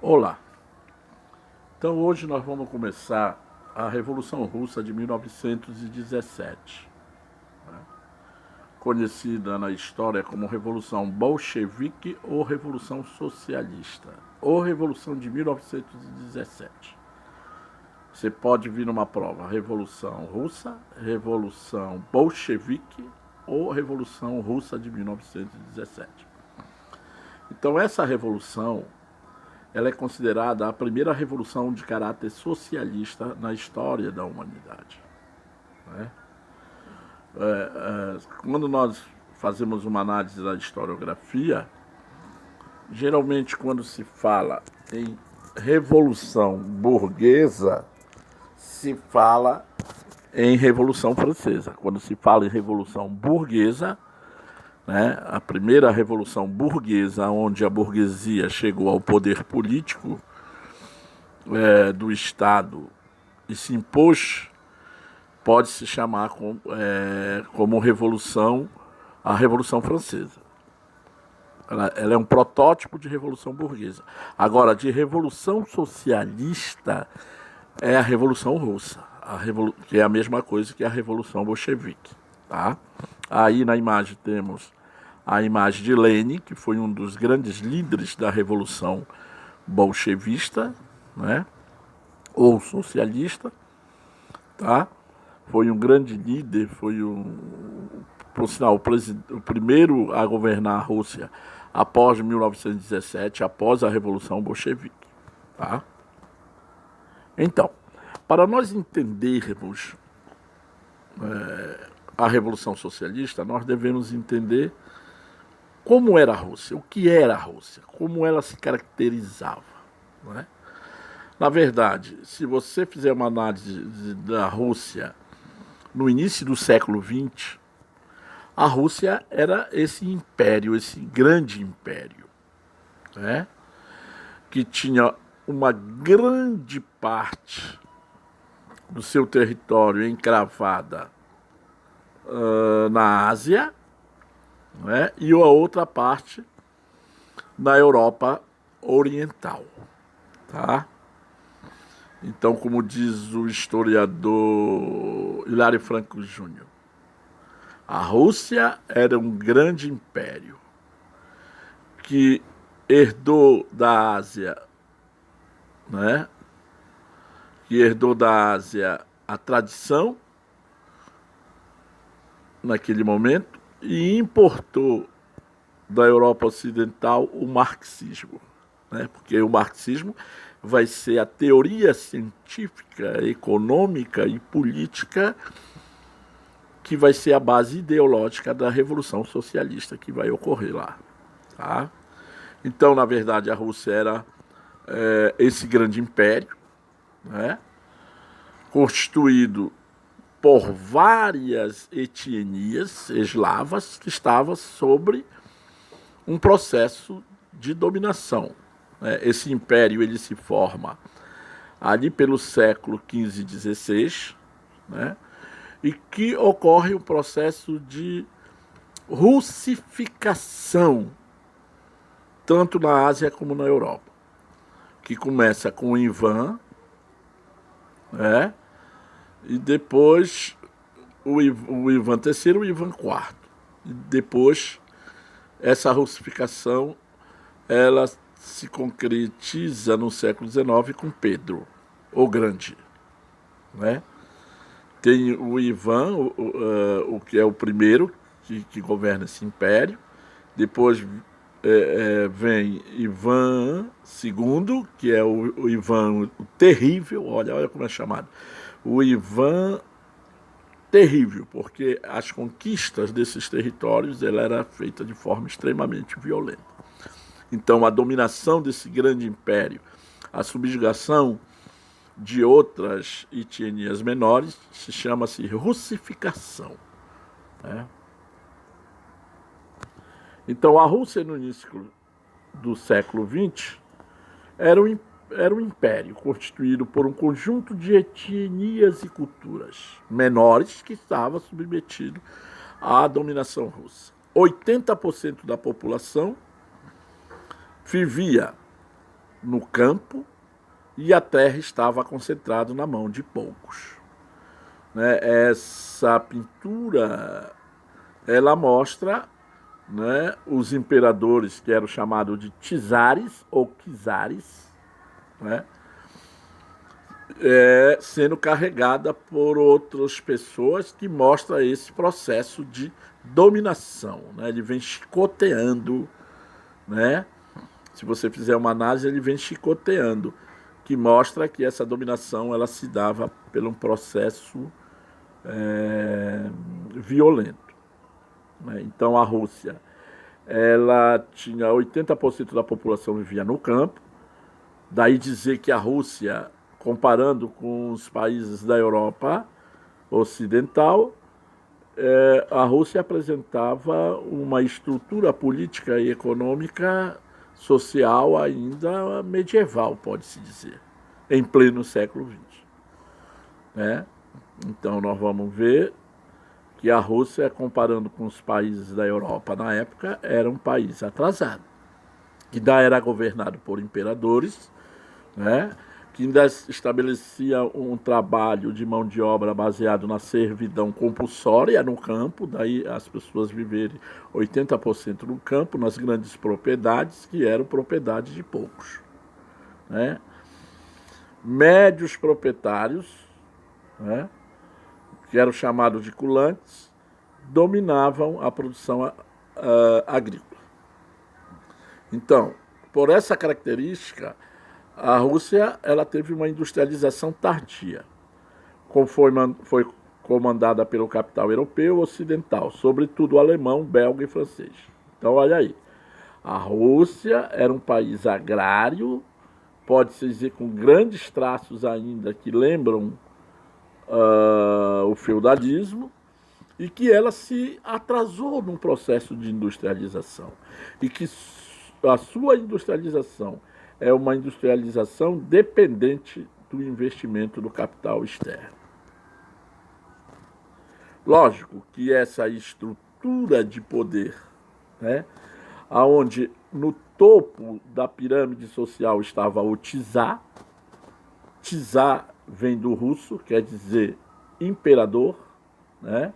Olá, então hoje nós vamos começar a Revolução Russa de 1917, né? Conhecida na história como Revolução Bolchevique ou Revolução Socialista, ou Revolução de 1917. Você pode vir numa prova Revolução Russa, Revolução Bolchevique ou Revolução Russa de 1917. Então essa revolução ela é considerada a primeira revolução de caráter socialista na história da humanidade, né? Quando nós fazemos uma análise da historiografia, geralmente quando se fala em revolução burguesa, se fala em Revolução Francesa. Quando se fala em revolução burguesa, né, a primeira revolução burguesa, onde a burguesia chegou ao poder político do Estado e se impôs, pode se chamar como a Revolução Francesa. Ela é um protótipo de revolução burguesa. Agora, de revolução socialista é a Revolução Russa, que é a mesma coisa que a Revolução Bolchevique. Tá? Aí na imagem temos a imagem de Lenin, que foi um dos grandes líderes da Revolução Bolchevista, né? Ou socialista. Tá? Foi um grande líder, por sinal, o primeiro a governar a Rússia após 1917, após a Revolução Bolchevique. Tá? Então, para nós entendermos a Revolução Socialista, nós devemos entender como era a Rússia, o que era a Rússia, como ela se caracterizava. Não é? Na verdade, se você fizer uma análise da Rússia no início do século XX, a Rússia era esse império, esse grande império, né? Que tinha uma grande parte do seu território encravada na Ásia, né? E a outra parte na Europa Oriental. Tá? Então, como diz o historiador Hilário Franco Júnior, a Rússia era um grande império que herdou da Ásia, né? Que herdou da Ásia a tradição naquele momento e importou da Europa Ocidental o marxismo, né? Porque o marxismo vai ser a teoria científica, econômica e política que vai ser a base ideológica da Revolução Socialista que vai ocorrer lá. Tá? Então, na verdade, a Rússia era esse grande império, né? Constituído por várias etnias eslavas que estavam sobre um processo de dominação. Esse império ele se forma ali pelo século XV e XVI, né? E que ocorre o processo de russificação, tanto na Ásia como na Europa, que começa com o Ivan, né? E depois o Ivan III e o Ivan IV. E depois essa russificação ela se concretiza no século XIX com Pedro, o Grande, né? Tem o Ivan, o que é o primeiro que governa esse império. Depois vem Ivan II, que é o Ivan o Terrível. Olha como é chamado. O Ivan Terrível, porque as conquistas desses territórios ela era feita de forma extremamente violenta. Então, a dominação desse grande império, a subjugação de outras etnias menores, chama-se russificação, né? Então, a Rússia, no início do século XX, era um império constituído por um conjunto de etnias e culturas menores que estava submetido à dominação russa. 80% da população vivia no campo e a terra estava concentrada na mão de poucos. Né? Essa pintura, ela mostra, né, os imperadores que eram chamados de czares ou czares, né, sendo carregada por outras pessoas, que mostra esse processo de dominação. Né? Ele vem chicoteando, né? Se você fizer uma análise, ele vem chicoteando, que mostra que essa dominação ela se dava por um processo violento. Né? Então a Rússia, ela tinha 80% da população vivia no campo. Daí dizer que a Rússia, comparando com os países da Europa Ocidental, a Rússia apresentava uma estrutura política e econômica social ainda medieval, pode-se dizer, em pleno século XX. Né? Então nós vamos ver que a Rússia, comparando com os países da Europa na época, era um país atrasado, que ainda era governado por imperadores, né? Que ainda estabelecia um trabalho de mão de obra baseado na servidão compulsória no campo, daí as pessoas viverem 80% no campo, nas grandes propriedades, que eram propriedades de poucos. Né? Médios proprietários, né, que eram chamados de culantes, dominavam a produção agrícola. Então, por essa característica, a Rússia ela teve uma industrialização tardia, foi comandada pelo capital europeu ocidental, sobretudo alemão, belga e francês. Então, olha aí, a Rússia era um país agrário, pode-se dizer com grandes traços ainda que lembram o feudalismo, e que ela se atrasou num processo de industrialização, e que a sua industrialização é uma industrialização dependente do investimento do capital externo. Lógico que essa estrutura de poder, né, onde no topo da pirâmide social estava o czar, czar vem do russo, quer dizer imperador, né,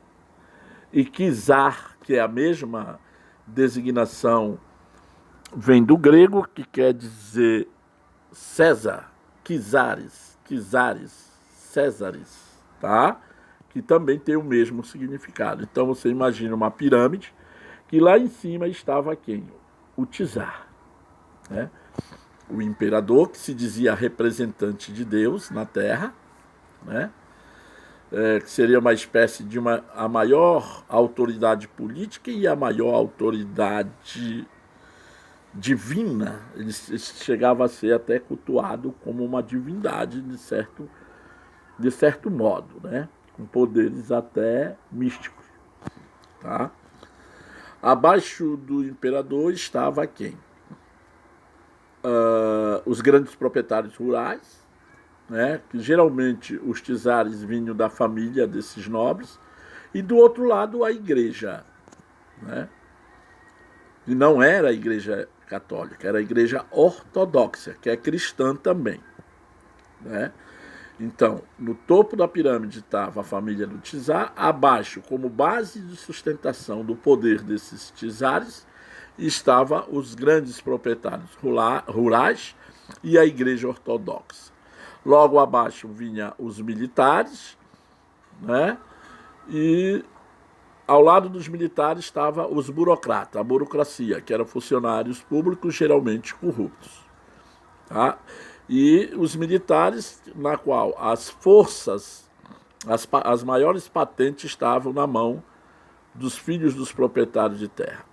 e czar, que é a mesma designação, vem do grego, que quer dizer César, czares, Césares, tá? Que também tem o mesmo significado. Então você imagina uma pirâmide, que lá em cima estava quem? O czar, né? O imperador, que se dizia representante de Deus na Terra, né? Que seria uma espécie de a maior autoridade política e a maior autoridade divina. Ele chegava a ser até cultuado como uma divindade de certo modo, né? Com poderes até místicos. Tá? Abaixo do imperador estava quem? Os grandes proprietários rurais, né? Que geralmente os czares vinham da família desses nobres, e do outro lado a igreja, né? E não era a igreja católica, era a igreja ortodoxa, que é cristã também, né? Então, no topo da pirâmide estava a família do czar, abaixo, como base de sustentação do poder desses czares, estavam os grandes proprietários rurais e a igreja ortodoxa. Logo abaixo vinha os militares, né? E ao lado dos militares estava os burocratas, a burocracia, que eram funcionários públicos geralmente corruptos. Tá? E os militares, na qual as forças, as maiores patentes estavam na mão dos filhos dos proprietários de terra.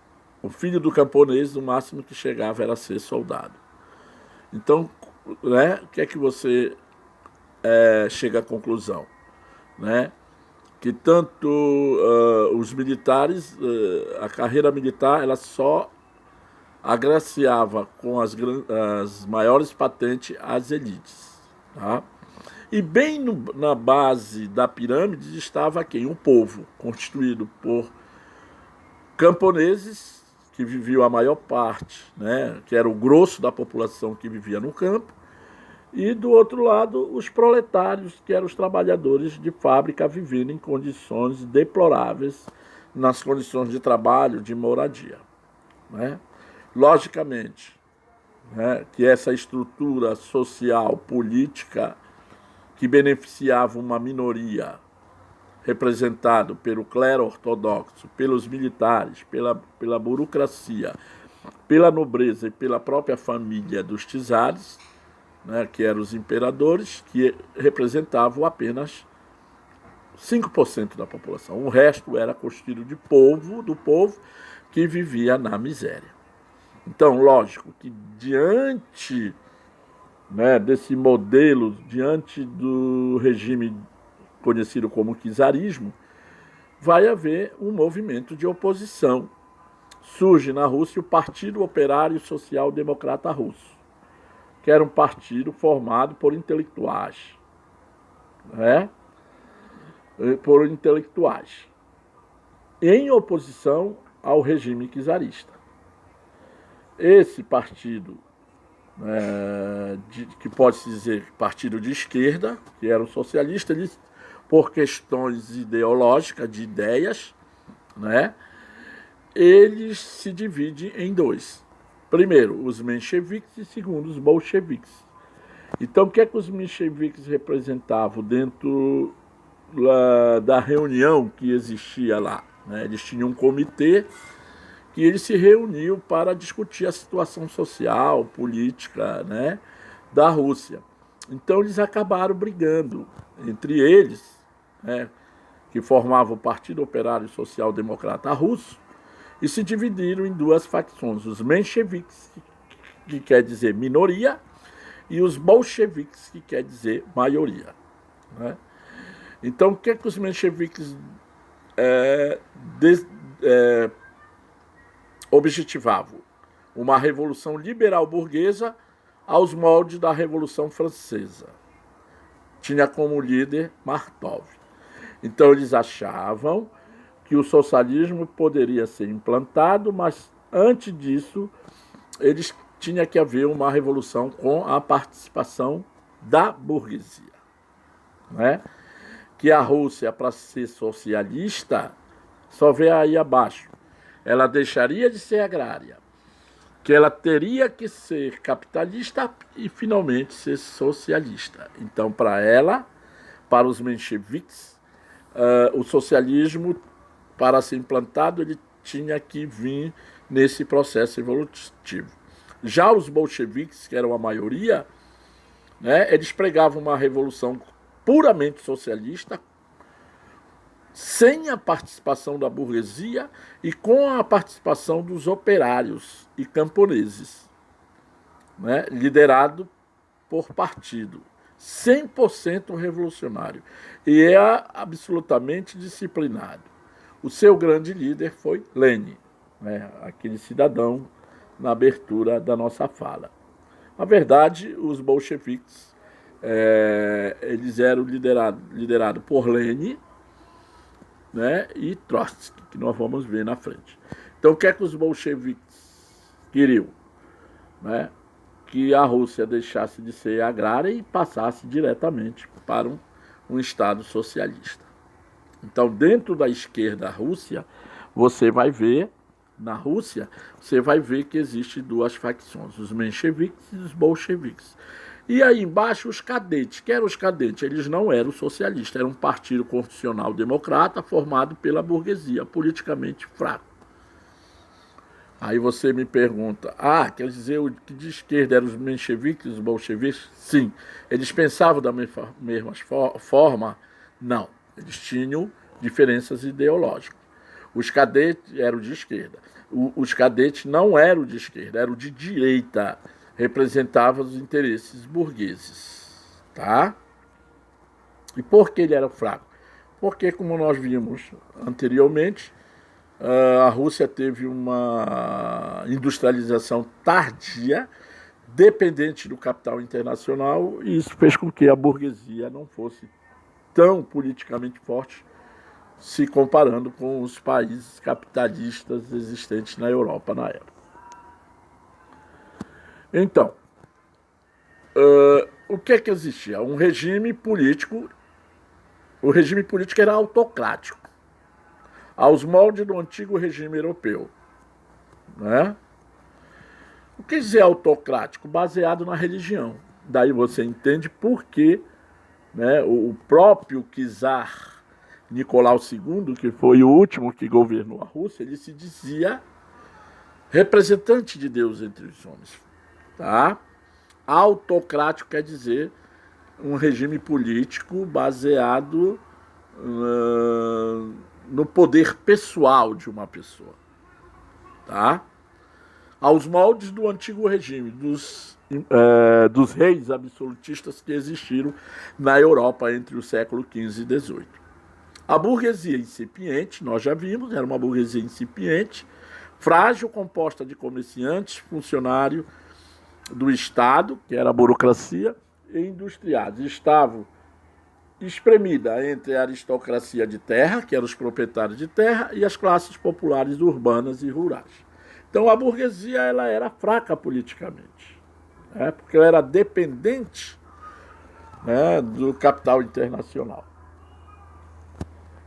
O filho do camponês, o máximo que chegava era ser soldado. Então, né, o que é que você chega à conclusão? Né? Que tanto os militares, a carreira militar, ela só agraciava com as maiores patentes as elites. Tá? E bem na base da pirâmide estava quem? O povo, constituído por camponeses, que vivia a maior parte, né, que era o grosso da população que vivia no campo, e do outro lado os proletários, que eram os trabalhadores de fábrica vivendo em condições deploráveis, nas condições de trabalho, de moradia, né? Logicamente, né, que essa estrutura social, política, que beneficiava uma minoria, representado pelo clero ortodoxo, pelos militares, pela burocracia, pela nobreza e pela própria família dos czares, né, que eram os imperadores, que representavam apenas 5% da população. O resto era constituído de do povo que vivia na miséria. Então, lógico que diante, né, desse modelo, diante do regime conhecido como czarismo, vai haver um movimento de oposição. Surge na Rússia o Partido Operário Social Democrata Russo, que era um partido formado por intelectuais, né? Por intelectuais, em oposição ao regime czarista. Esse partido, que pode-se dizer partido de esquerda, que era o socialista, eles, por questões ideológicas, de ideias, né, eles se dividem em dois. Primeiro, os mencheviques e segundo, os bolcheviques. Então, o que é que os mencheviques representavam dentro da reunião que existia lá, né? Eles tinham um comitê que eles se reuniam para discutir a situação social, política, né, da Rússia. Então eles acabaram brigando entre eles, né, que formavam o Partido Operário Social Democrata Russo, e se dividiram em duas facções, os mencheviques, que quer dizer minoria, e os bolcheviques, que quer dizer maioria, né? Então, o que é que os mencheviques objetivavam? Uma revolução liberal burguesa aos moldes da Revolução Francesa. Tinha como líder Martov. Então, eles achavam que o socialismo poderia ser implantado, mas antes disso, eles tinha que haver uma revolução com a participação da burguesia, né? Que a Rússia, para ser socialista, só vê aí abaixo, ela deixaria de ser agrária, que ela teria que ser capitalista e finalmente ser socialista. Então, para ela, para os mencheviques, o socialismo, para ser implantado, ele tinha que vir nesse processo evolutivo. Já os bolcheviques, que eram a maioria, né, eles pregavam uma revolução puramente socialista, sem a participação da burguesia e com a participação dos operários e camponeses, né, liderado por partido, 100% revolucionário, e é absolutamente disciplinado. O seu grande líder foi Lenin, né, aquele cidadão na abertura da nossa fala. Na verdade, os bolcheviques, eles eram liderados por Lenin, né, e Trotsky, que nós vamos ver na frente. Então, o que é que os bolcheviques queriam? Né? Que a Rússia deixasse de ser agrária e passasse diretamente para um Estado socialista. Então, dentro da esquerda Rússia, você vai ver, na Rússia, você vai ver que existem duas facções, os mencheviques e os bolcheviques. E aí embaixo os cadetes. Que eram os cadetes? Eles não eram socialistas, era um partido constitucional democrata formado pela burguesia, politicamente fraco. Aí você me pergunta, quer dizer que de esquerda eram os mencheviques e os bolcheviques? Sim. Eles pensavam da mesma forma? Não. Eles tinham diferenças ideológicas. Os cadetes eram de esquerda. Os cadetes não eram de esquerda, eram de direita. Representavam os interesses burgueses. Tá? E por que ele era fraco? Porque, como nós vimos anteriormente, a Rússia teve uma industrialização tardia, dependente do capital internacional, e isso fez com que a burguesia não fosse tão politicamente forte se comparando com os países capitalistas existentes na Europa na época. Então, o que é que existia? Um regime político. O regime político era autocrático, aos moldes do antigo regime europeu, né? O que quer dizer autocrático? Baseado na religião. Daí você entende por que, né, o próprio czar Nicolau II, que foi o último que governou a Rússia, ele se dizia representante de Deus entre os homens. Tá? Autocrático quer dizer um regime político baseado no poder pessoal de uma pessoa. Tá? Aos moldes do antigo regime, dos reis absolutistas que existiram na Europa entre o século XV e XVIII. A burguesia incipiente, nós já vimos, era uma burguesia incipiente, frágil, composta de comerciantes, funcionários do Estado, que era a burocracia, e industriados. Estavam espremida entre a aristocracia de terra, que eram os proprietários de terra, e as classes populares urbanas e rurais. Então a burguesia ela era fraca politicamente, né, porque ela era dependente, né, do capital internacional.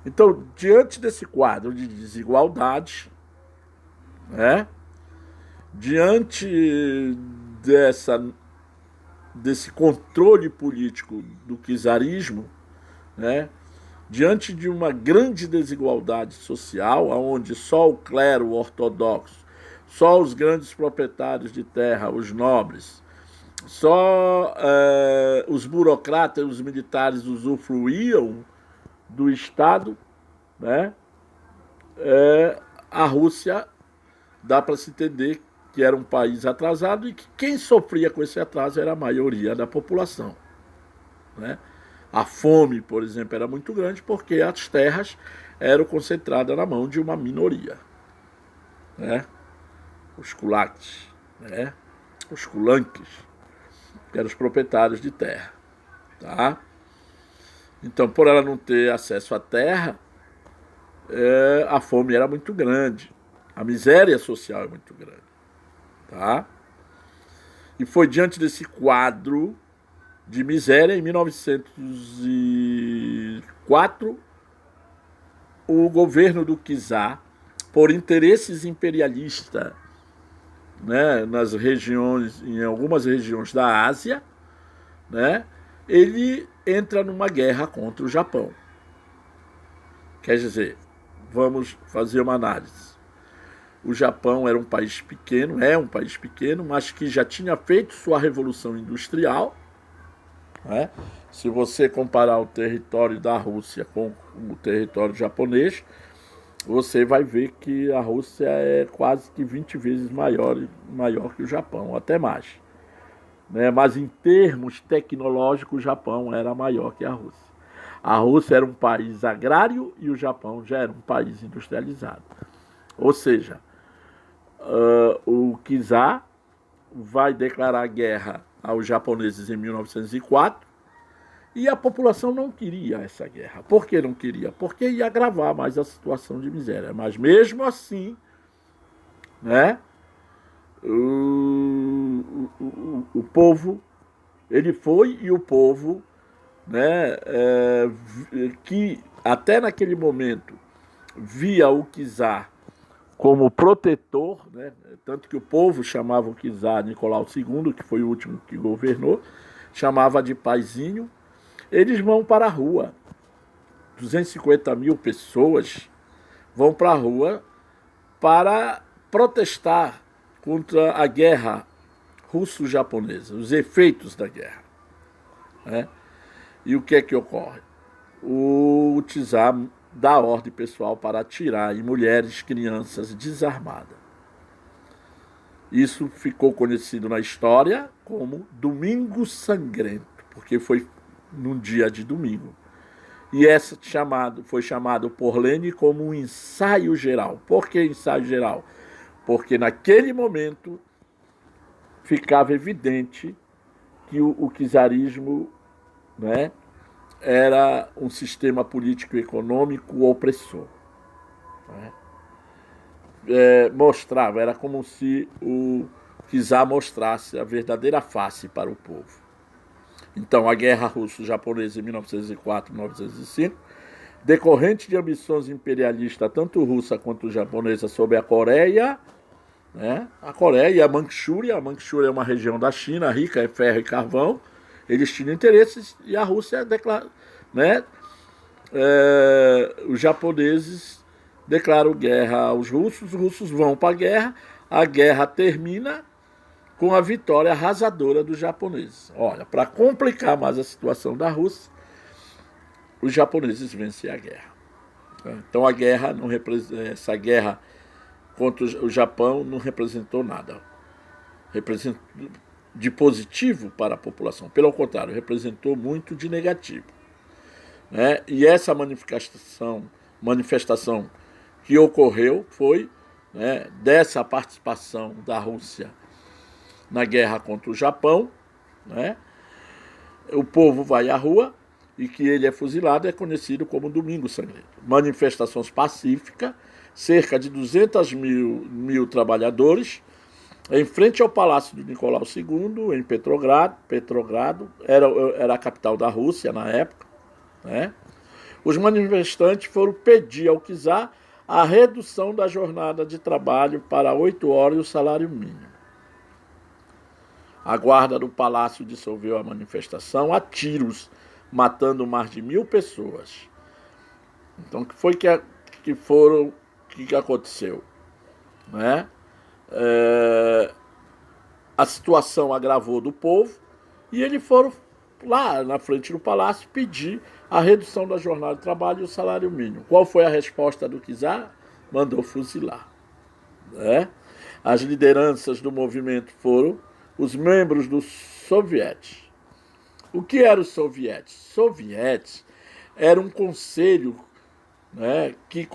Então, diante desse quadro de desigualdade, né, diante desse controle político do czarismo, né, diante de uma grande desigualdade social, onde só o clero ortodoxo, só os grandes proprietários de terra, os nobres, só os burocratas e os militares usufruíam do Estado, né? A Rússia, dá para se entender que era um país atrasado e que quem sofria com esse atraso era a maioria da população, né? A fome, por exemplo, era muito grande porque as terras eram concentradas na mão de uma minoria, né? Os kulaks, né? Os kulanques, que eram os proprietários de terra, tá? Então, por ela não ter acesso à terra, a fome era muito grande, a miséria social é muito grande, tá? E foi diante desse quadro de miséria, em 1904, o governo do czar, por interesses imperialistas, né, nas regiões, em algumas regiões da Ásia, né, ele entra numa guerra contra o Japão. Quer dizer, vamos fazer uma análise. O Japão era um país pequeno, é um país pequeno, mas que já tinha feito sua revolução industrial, né? Se você comparar o território da Rússia com o território japonês, você vai ver que a Rússia é quase que 20 vezes maior que o Japão, até mais, né? Mas em termos tecnológicos, o Japão era maior que a Rússia. A Rússia era um país agrário e o Japão já era um país industrializado. Ou seja, o czar vai declarar guerra aos japoneses em 1904 e a população não queria essa guerra. Por que não queria? Porque ia agravar mais a situação de miséria. Mas mesmo assim, né, o povo, ele foi, e o povo, né, que até naquele momento via o czar como protetor, né, tanto que o povo chamava o czar Nicolau II, que foi o último que governou, chamava de paizinho. Eles vão para a rua, 250 mil pessoas vão para a rua para protestar contra a guerra russo-japonesa, os efeitos da guerra, né? E o que é que ocorre? O czar dá ordem pessoal para atirar em mulheres, crianças desarmadas. Isso ficou conhecido na história como Domingo Sangrento, porque foi num dia de domingo. E essa foi chamado por Lenin como um ensaio geral. Por que ensaio geral? Porque naquele momento ficava evidente que o czarismo, né, era um sistema político e econômico opressor. Né? Mostrava, era como se o czar mostrasse a verdadeira face para o povo. Então, a Guerra Russo-Japonesa em 1904-1905, decorrente de ambições imperialistas, tanto russa quanto japonesa, sobre a Coreia, né? A Coreia e a Manchúria é uma região da China rica em ferro e carvão, eles tinham interesses e a Rússia né? Os japoneses declaram guerra aos russos, os russos vão para a guerra termina com a vitória arrasadora dos japoneses. Olha, para complicar mais a situação da Rússia, os japoneses vencem a guerra. Então essa guerra contra o Japão não representou nada de positivo para a população. Pelo contrário, representou muito de negativo. Né? E essa manifestação que ocorreu foi, né, dessa participação da Rússia na guerra contra o Japão. Né? O povo vai à rua e que ele é fuzilado é conhecido como Domingo Sangrento. Manifestações pacíficas, cerca de 200 mil trabalhadores, em frente ao Palácio de Nicolau II, em Petrogrado era a capital da Rússia na época. Né? Os manifestantes foram pedir ao czar a redução da jornada de trabalho para 8 horas e o salário mínimo. A guarda do palácio dissolveu a manifestação a tiros, matando mais de 1.000 pessoas. Então, o que foi que aconteceu? Né? A situação agravou do povo e eles foram lá na frente do palácio pedir a redução da jornada de trabalho e o salário mínimo. Qual foi a resposta do czar? Mandou fuzilar. Né? As lideranças do movimento foram os membros dos sovietes. O que eram os sovietes? Sovietes era um conselho, né, que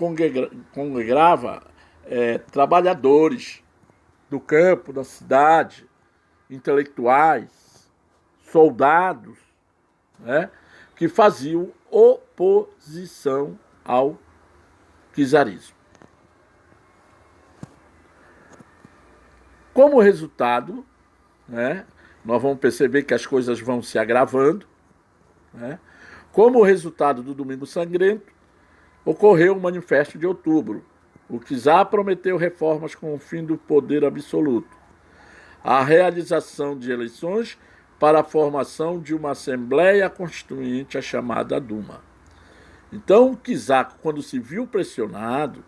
congregava trabalhadores do campo, da cidade, intelectuais, soldados, né, que faziam oposição ao czarismo. Como resultado, né, nós vamos perceber que as coisas vão se agravando. Né? Como resultado do Domingo Sangrento, ocorreu o Manifesto de Outubro. O czar prometeu reformas com o fim do poder absoluto, a realização de eleições para a formação de uma Assembleia Constituinte, a chamada Duma. Então, o czar, quando se viu pressionado,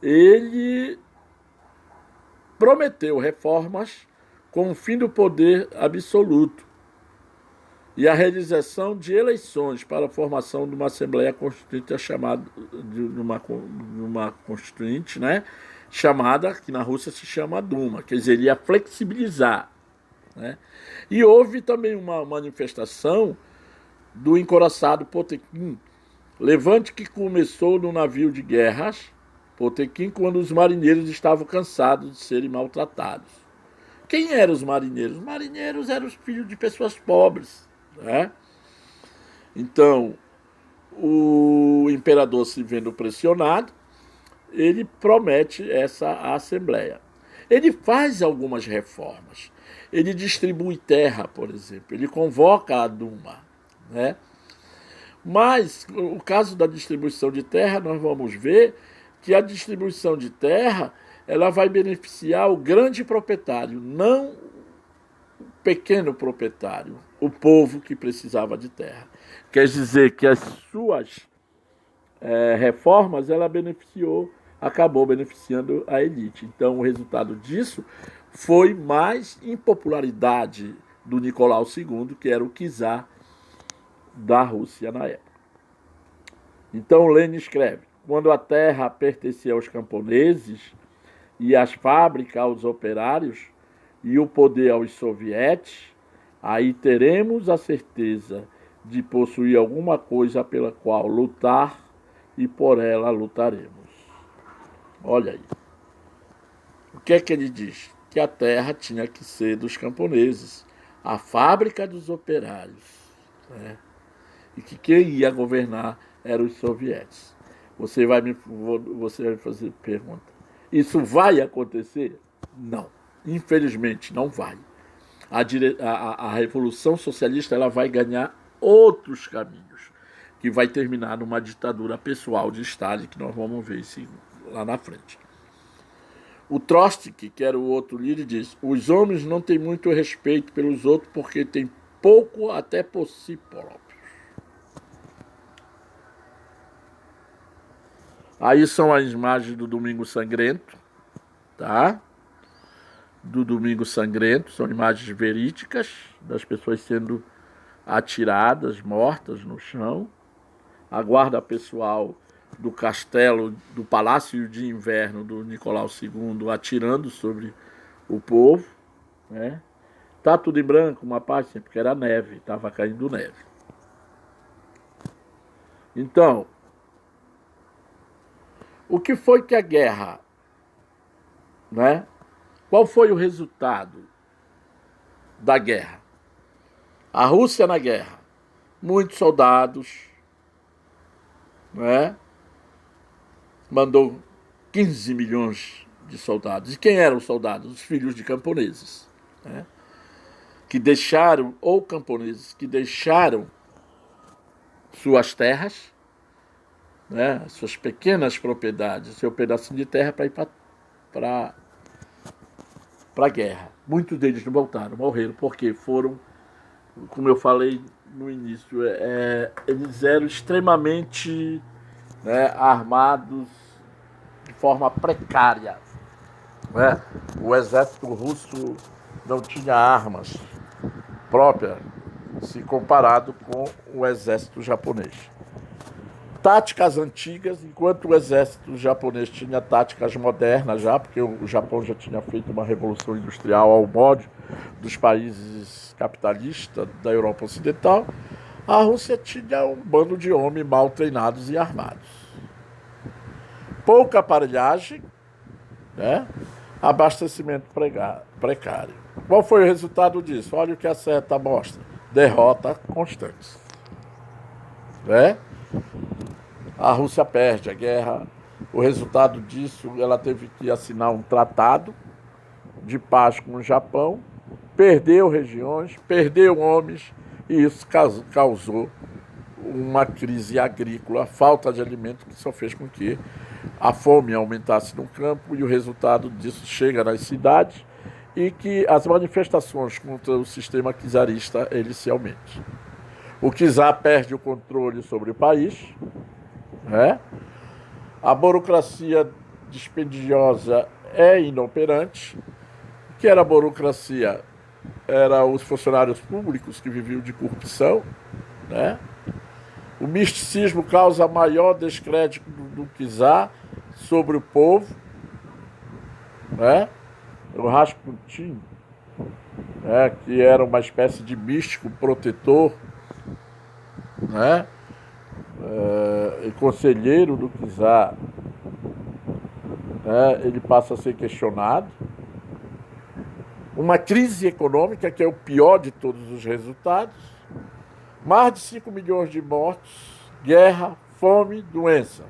ele prometeu reformas com o fim do poder absoluto e a realização de eleições para a formação de uma Assembleia Constituinte, de uma Constituinte, né, chamada, que na Rússia se chama Duma, quer dizer, ele ia flexibilizar. Né? E houve também uma manifestação do encouraçado Potemkin, levante que começou no navio de guerras Potemkin, quando os marinheiros estavam cansados de serem maltratados. Quem eram os marinheiros? Os marinheiros eram os filhos de pessoas pobres. Né? Então, o imperador, se vendo pressionado, ele promete essa assembleia. Ele faz algumas reformas. Ele distribui terra, por exemplo. Ele convoca a Duma. Né? Mas, o caso da distribuição de terra, nós vamos ver que a distribuição de terra ela vai beneficiar o grande proprietário, não o pequeno proprietário, o povo que precisava de terra. Quer dizer que as suas reformas ela acabou beneficiando a elite. Então, o resultado disso foi mais impopularidade do Nicolau II, que era o czar da Rússia na época. Então, Lenin escreve: quando a terra pertencia aos camponeses e as fábricas aos operários e o poder aos sovietes, aí teremos a certeza de possuir alguma coisa pela qual lutar e por ela lutaremos. Olha aí. O que é que ele diz? Que a terra tinha que ser dos camponeses, a fábrica dos operários. né? E que quem ia governar eram os soviéticos. Você vai me fazer pergunta. Isso vai acontecer? Não. Infelizmente, não vai. A Revolução Socialista ela vai ganhar outros caminhos, que vai terminar numa ditadura pessoal de Stalin, que nós vamos ver isso lá na frente. O Trotsky, que era o outro líder, diz: os homens não têm muito respeito pelos outros porque têm pouco até por si próprios. Aí são as imagens do Domingo Sangrento, tá? Do Domingo Sangrento, são imagens verídicas das pessoas sendo atiradas, mortas no chão. A guarda pessoal do castelo, do Palácio de Inverno do Nicolau II atirando sobre o povo, né? Tá tudo em branco, uma parte, porque era neve, estava caindo neve. Então, o que foi que a guerra, né? Qual foi o resultado da guerra? A Rússia na guerra, muitos soldados, né? Mandou 15 milhões de soldados. E quem eram os soldados? Os filhos de camponeses, né? Que deixaram, ou camponeses que deixaram suas terras, né? Suas pequenas propriedades, seu pedacinho de terra para ir para a guerra. Muitos deles não voltaram, morreram, porque foram, como eu falei no início, eles eram extremamente, né, armados de forma precária, né? O exército russo não tinha armas próprias se comparado com o exército japonês. Táticas antigas, enquanto o exército japonês tinha táticas modernas já, porque o Japão já tinha feito uma revolução industrial ao molde dos países capitalistas da Europa Ocidental, a Rússia tinha um bando de homens mal treinados e armados. Pouca aparelhagem, né? Abastecimento precário. Qual foi o resultado disso? Olha o que a seta mostra. Derrota constante, né? A Rússia perde a guerra. O resultado disso, ela teve que assinar um tratado de paz com o Japão, perdeu regiões, perdeu homens, e isso causou uma crise agrícola, falta de alimento, que só fez com que a fome aumentasse no campo, e o resultado disso chega nas cidades e que as manifestações contra o sistema czarista se aumentam. O czar perde o controle sobre o país, né? A burocracia dispendiosa é inoperante. O que era a burocracia? Era os funcionários públicos que viviam de corrupção, né? O misticismo causa maior descrédito do czar sobre o povo, né? O Rasputin, né, que era uma espécie de místico protetor, né? E conselheiro do czar, né? Ele passa a ser questionado. Uma crise econômica, que é o pior de todos os resultados. Mais de 5 milhões de mortos, guerra, fome, doença,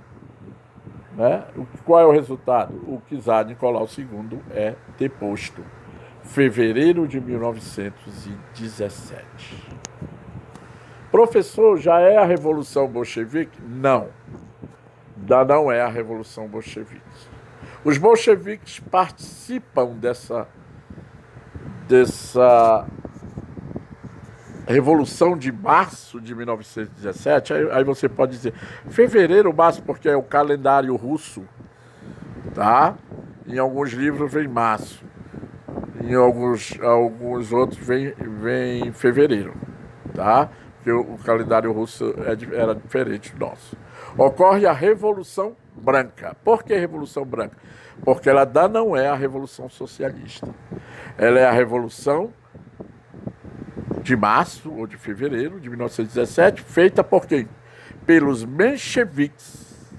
né? Qual é o resultado? O czar Nicolau II é deposto. Fevereiro de 1917. Professor, já é a Revolução Bolchevique? Não. Ainda não é a Revolução Bolchevique. Os bolcheviques participam dessa Revolução de março de 1917. Aí você pode dizer, fevereiro, março, porque é o calendário russo, tá? Em alguns livros vem março, em alguns outros vem fevereiro, tá? Porque o calendário russo era diferente do nosso. Ocorre a Revolução Branca. Por que Revolução Branca? Porque ela não é a Revolução Socialista. Ela é a Revolução de março ou de fevereiro de 1917, feita por quem? Pelos mencheviques,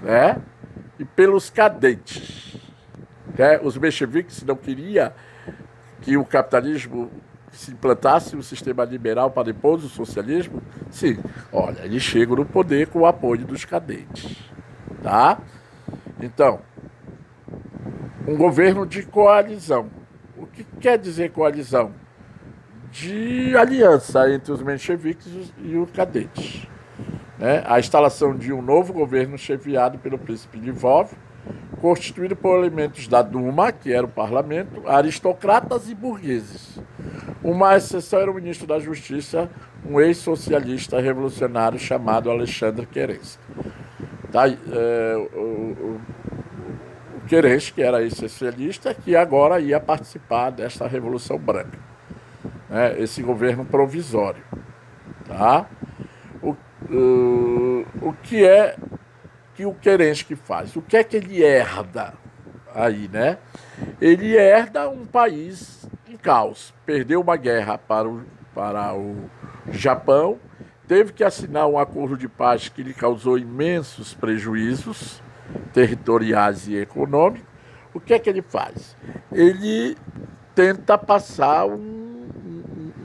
né? E pelos cadentes. Né? Os mencheviques não queriam que o capitalismo que se implantasse um sistema liberal para depois o socialismo? Sim. Olha, eles chegam no poder com o apoio dos cadentes. Tá? Então, um governo de coalizão. O que quer dizer coalizão? De aliança entre os mencheviques e os cadentes. Né? A instalação de um novo governo chefiado pelo príncipe Lvov, constituído por elementos da Duma, que era o parlamento, aristocratas e burgueses. Uma exceção era o ministro da Justiça, um ex-socialista revolucionário chamado Alexandre Kerensky. Tá? O Kerensky era ex-socialista que agora ia participar desta Revolução Branca. Esse governo provisório. Tá? O que é que o Kerensky faz? O que é que ele herda aí, né? Ele herda um país em caos. Perdeu uma guerra para o Japão, teve que assinar um acordo de paz que lhe causou imensos prejuízos territoriais e econômicos. O que é que ele faz? Ele tenta passar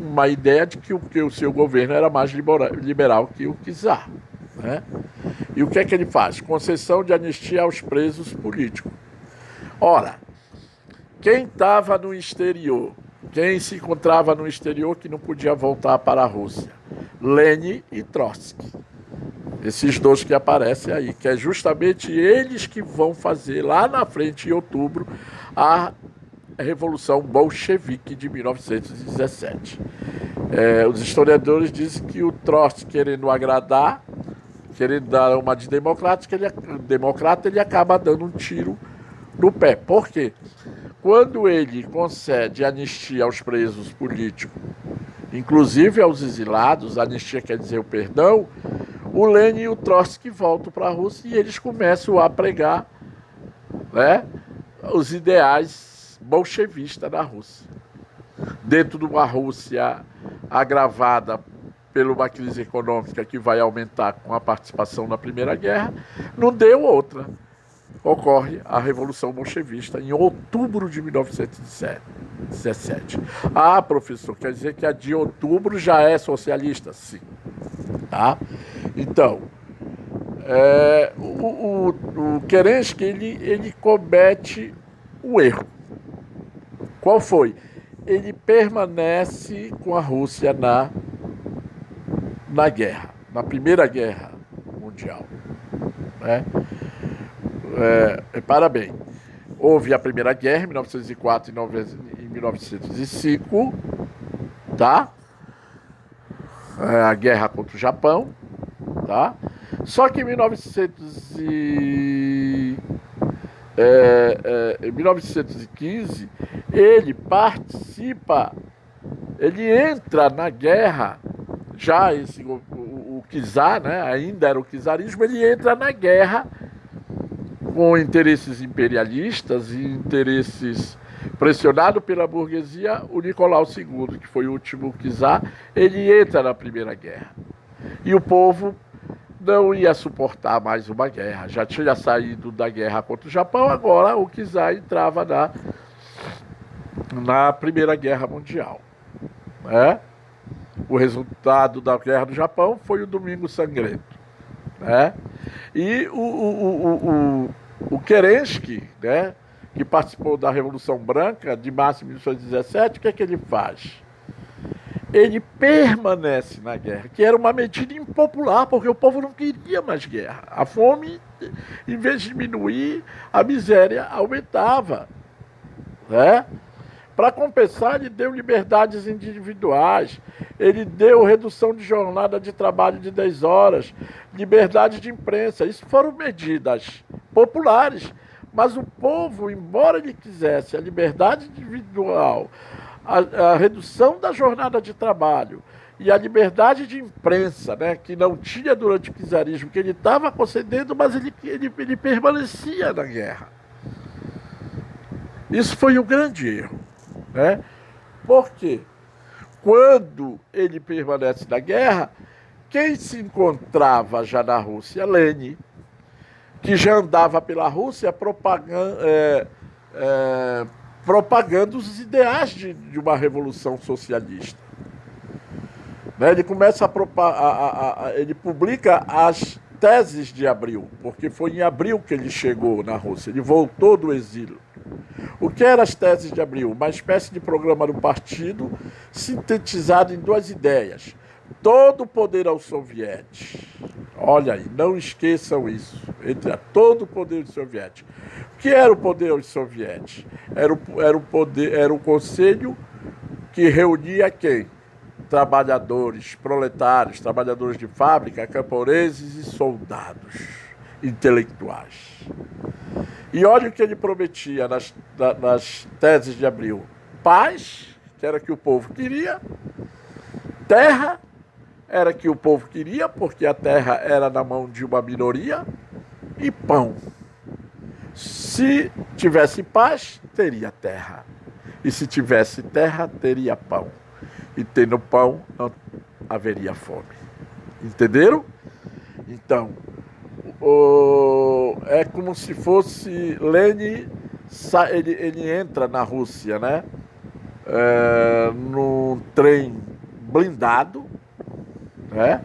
uma ideia de que o seu governo era mais liberal que o czar. Né? E o que é que ele faz? Concessão de anistia aos presos políticos. Ora, quem estava no exterior, quem se encontrava no exterior que não podia voltar para a Rússia? Lenin e Trotsky. Esses dois que aparecem aí, que é justamente eles que vão fazer lá na frente, em outubro, a Revolução Bolchevique de 1917. Os historiadores dizem que o Trotsky, querendo agradar, querendo dar uma de democrata, ele acaba dando um tiro no pé. Por quê? Quando ele concede anistia aos presos políticos, inclusive aos exilados, anistia quer dizer o perdão, o Lenin e o Trotsky voltam para a Rússia e eles começam a pregar, né, os ideais bolchevistas da Rússia. Dentro de uma Rússia agravada por uma crise econômica que vai aumentar com a participação na Primeira Guerra, não deu outra. Ocorre a Revolução Bolchevista em outubro de 1917. Ah, professor, quer dizer que a de outubro já é socialista? Sim. Tá? Então, o Kerensky, ele comete um erro. Qual foi? Ele permanece com a Rússia na guerra, na Primeira Guerra Mundial. Né? Repara bem, houve a Primeira Guerra em 1904 e 1905, tá? A guerra contra o Japão, tá? Só que em 1915, ele participa, ele entra na guerra, já o czar, né, ainda era o czarismo, ele entra na guerra com interesses imperialistas e interesses pressionado pela burguesia. O Nicolau II, que foi o último czar, ele entra na Primeira Guerra. E o povo não ia suportar mais uma guerra. Já tinha saído da guerra contra o Japão, agora o czar entrava na Primeira Guerra Mundial. Né? O resultado da Guerra do Japão foi o Domingo Sangrento. Né? E o Kerensky, né, que participou da Revolução Branca de março de 1917, o que é que ele faz? Ele permanece na guerra, que era uma medida impopular, porque o povo não queria mais guerra. A fome, em vez de diminuir, a miséria aumentava. Né? Para compensar, ele deu liberdades individuais, ele deu redução de jornada de trabalho de 10 horas, liberdade de imprensa. Isso foram medidas populares, mas o povo, embora ele quisesse a liberdade individual, a redução da jornada de trabalho e a liberdade de imprensa, né, que não tinha durante o czarismo, que ele estava concedendo, mas ele permanecia na guerra. Isso foi um grande erro. Né? Porque quando ele permanece na guerra, quem se encontrava já na Rússia? Lenin, que já andava pela Rússia propagando os ideais de uma revolução socialista. Né? Ele começa ele publica as teses de Abril, porque foi em Abril que ele chegou na Rússia, ele voltou do exílio. O que eram as teses de Abril? Uma espécie de programa do partido sintetizado em duas ideias. Todo o poder aos sovietes. Olha aí, não esqueçam isso. Todo o poder aos sovietes. O que era o poder aos sovietes? Era o conselho que reunia quem? Trabalhadores, proletários, trabalhadores de fábrica, camponeses e soldados intelectuais. E olha o que ele prometia nas teses de Abril. Paz, que era o que o povo queria. Terra, era o que o povo queria, porque a terra era na mão de uma minoria. E pão. Se tivesse paz, teria terra. E se tivesse terra, teria pão. E tendo pão, não haveria fome. Entenderam? Então, é como se fosse Lenin, ele entra na Rússia, né? Num trem blindado, né?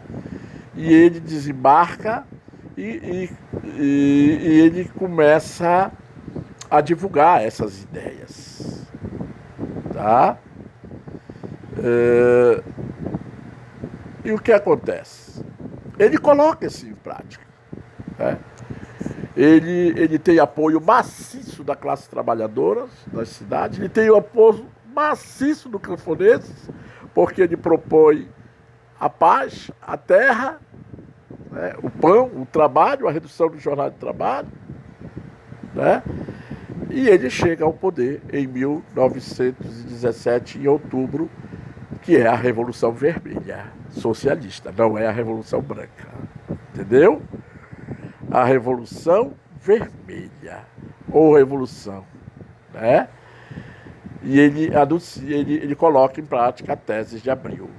E ele desembarca e ele começa a divulgar essas ideias, tá? E o que acontece? Ele coloca isso em prática. Né? Ele tem apoio maciço da classe trabalhadora das cidades, ele tem o apoio maciço do camponeses, porque ele propõe a paz, a terra, né? O pão, o trabalho, a redução do jornal de trabalho, né? E ele chega ao poder em 1917, em outubro, que é a Revolução Vermelha socialista, não é a Revolução Branca. Entendeu? A Revolução Vermelha, ou Revolução, né? E ele coloca em prática a teses de Abril.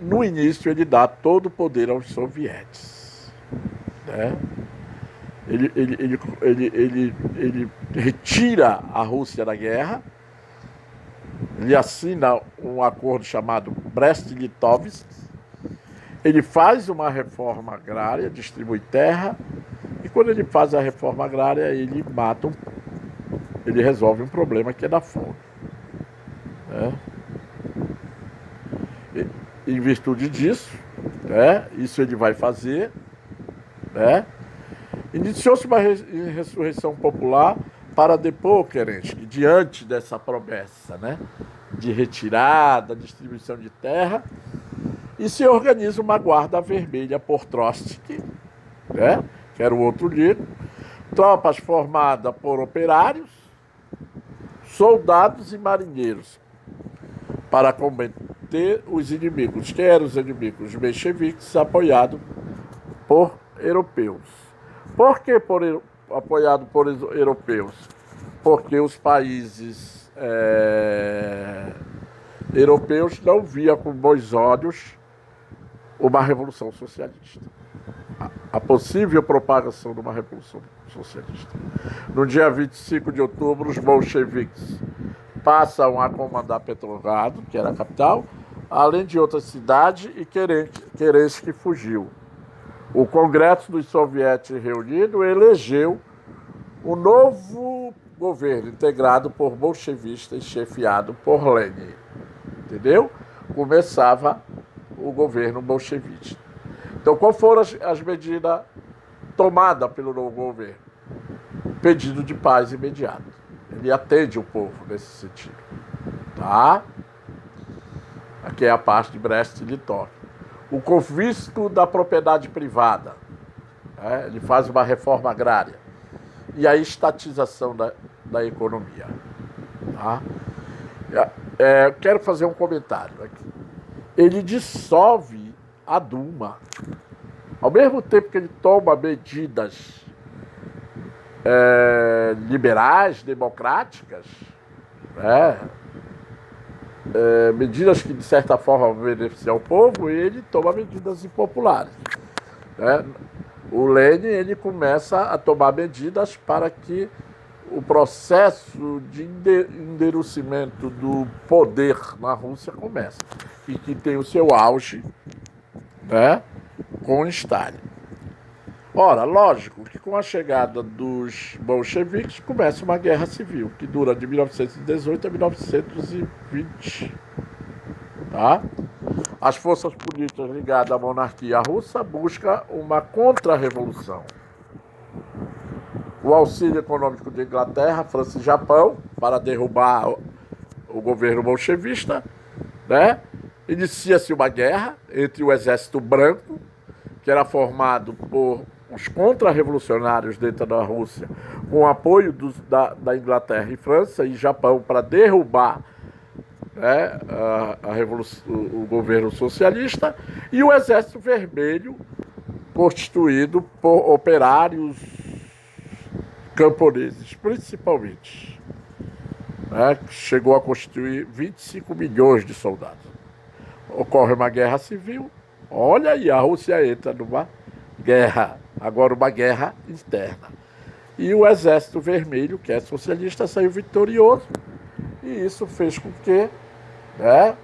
No início, ele dá todo o poder aos sovietes, né? Ele retira a Rússia da guerra, ele assina um acordo chamado Brest-Litovsk, ele faz uma reforma agrária, distribui terra, e quando ele faz a reforma agrária, ele resolve um problema que é da fome. Né? Em virtude disso, né, isso ele vai fazer, né? Iniciou-se uma ressurreição popular para depor Kerensky, diante dessa promessa, né, de retirada, distribuição de terra, e se organiza uma guarda vermelha por Trotsky, né, que era o outro líder, tropas formadas por operários, soldados e marinheiros, para combater os inimigos. Quem eram os inimigos? Os mencheviques, apoiados por europeus. Por que apoiado por europeus? Porque os países europeus não viam com bons olhos uma revolução socialista. A possível propagação de uma revolução socialista. No dia 25 de outubro, os bolcheviques passam a comandar Petrogrado, que era a capital, além de outras cidades, e Kerensky fugiu. O Congresso dos Sovietes reunido elegeu um novo governo integrado por bolchevistas, chefiado por Lenin. Entendeu? Começava o governo bolchevista. Então, quais foram as medidas tomadas pelo novo governo? Pedido de paz imediato. Ele atende o povo nesse sentido. Tá? Aqui é a parte de Brest-Litovsk. O confisco da propriedade privada. Né? Ele faz uma reforma agrária. E a estatização da economia. Tá? Quero fazer um comentário aqui. Ele dissolve a Duma. Ao mesmo tempo que ele toma medidas liberais, democráticas, né? Medidas que de certa forma beneficiam o povo, ele toma medidas impopulares. Né? O Lenin ele começa a tomar medidas para que o processo de endurecimento do poder na Rússia começa, e que tem o seu auge, né, com Stalin. Ora, lógico que com a chegada dos bolcheviques começa uma guerra civil, que dura de 1918 a 1920. Tá? As forças políticas ligadas à monarquia russa buscam uma contra-revolução. O auxílio econômico de Inglaterra, França e Japão para derrubar o governo bolchevista, né? Inicia-se uma guerra entre o exército branco, que era formado por os contra-revolucionários dentro da Rússia, com o apoio da Inglaterra e França e Japão para derrubar, né, o governo socialista, e o Exército Vermelho, constituído por operários camponeses, principalmente, né, que chegou a constituir 25 milhões de soldados. Ocorre uma guerra civil, olha aí, a Rússia entra numa guerra, agora uma guerra interna. E o Exército Vermelho, que é socialista, saiu vitorioso, e isso fez com que, né,